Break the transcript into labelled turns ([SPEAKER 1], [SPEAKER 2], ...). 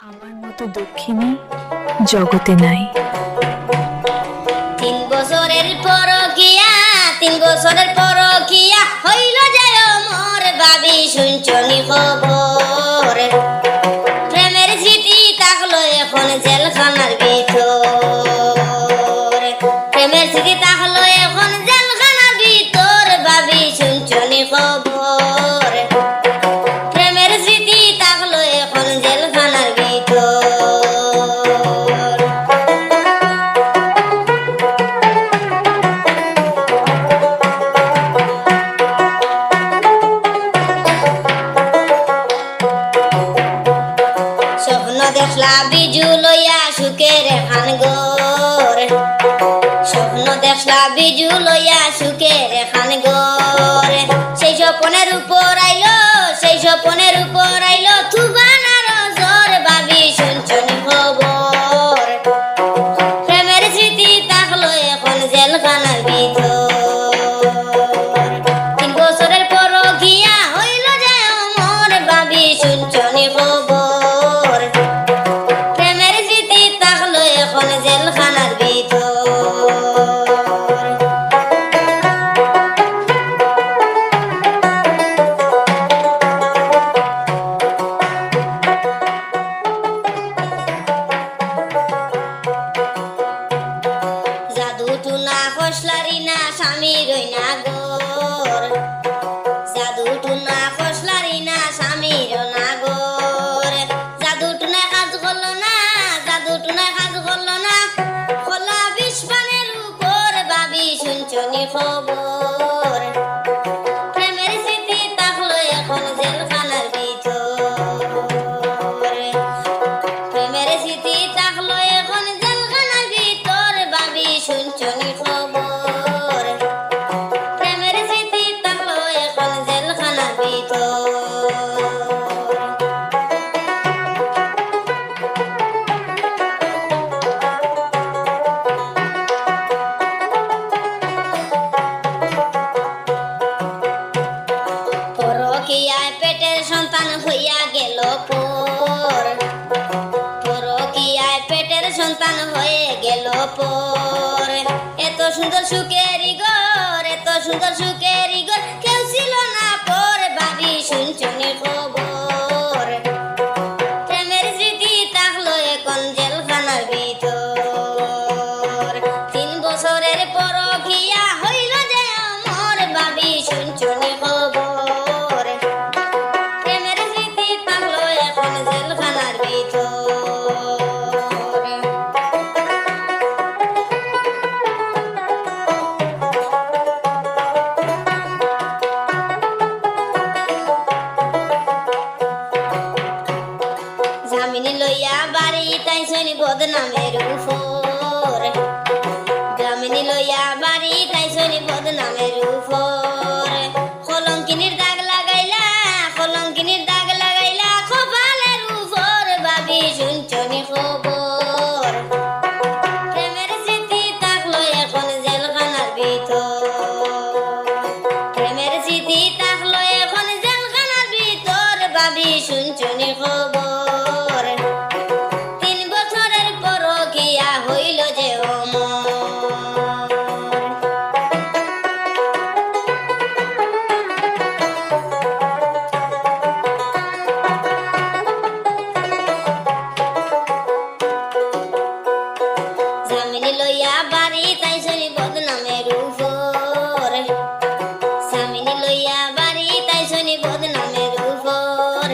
[SPEAKER 1] আমার মতো দক্ষিণী জগতে নাই।
[SPEAKER 2] 3 বছরের পরকিয়া 3 বছরের পরকিয়া হইল যায় মোর বাবি শুনছনি খবর প্রেমের স্মৃতি থাকলো এখন জেলখানার ভিতর প্রেমের স্মৃতি থাকলো এখন জেলখানার ভিতর বাবি শুনছনি খবর প্রেমের স্মৃতি থাকলো এখন জেলখানার ভিতর স্বপ্ন দেখলা বিজু লইয়া সুখের খান গোর স্বপ্ন দেখলা বিজু লইয়া সুখের খান গোর সেই স্বপ্নের উপর আইলো সেই স্বপ্নের উপর আইলো তুফানার ঝড় বাবি শুনছনি খবর প্রেমের স্মৃতি থাকলো এখন জেলখানার ভিতর 3 বছরের পরকিয়া হইল যায় মোর বাবি শুনছনি খবর প্রেমের স্মৃতি থাকলো এখন জেলখানার ভিতর জাদু টুনা খসলারি না স্বামী রইনা গোর জাদু টুনা খসলারি না স্বামী রইনা গোর জাদু টুনা কাজ করলো না জাদু টুনা কাজ করলো না খোলা বিস্পানের উপর বাবি শুনছনি খবর প্রেমের স্মৃতি থাকলো এখন জেলখানার ভিতর প্রেমের স্মৃতি থাকলো এখন জেলখানার ভিতর বাবি শুনছনি খবর প্রেমের স্মৃতি থাকলো এখন জেলখানার ভিতর পরকীয়ায় পেটের সন্তান হইয়া গেল পর পরকীয়ায় পেটের সন্তান হয়ে গেল পর এত সুন্দর সুখেরই ঘর এত সুন্দর সুখেরই ঘর কেউ ছিল না পর বাবি শুনছনি খবর প্রেমের স্মৃতি থাকলো এখন জেলখানার ভিতর 3 বছরের পরকীয়া হইল যায় মোর বাবি শুনছনি খবর প্রেমের স্মৃতি থাকলো এখন জেলখানার ভিতর জামিনী লইয়া বাড়ি তাই শনি বদনামের উপর জামিনী লইয়া বাড়ি তাই শনি বদনামের উপর কলঙ্কিনীর দাগ লাগাইলা কলঙ্কিনীর দাগ লাগাইলা কপালের উপর বাবি শুনছনি খবর প্রেমের স্মৃতি থাকলো এখন জেলখানার ভিতর প্রেমের স্মৃতি থাকলো এখন জেলখানার ভিতর বাবি শুনছনি খবর 3 বছরের পরকীয়া হইল যে অমর জামিনী লইয়া বাড়ি তাই শনি বদনামের উপর জামিনী লইয়া বাড়ি তাই শনি বদনামের উপর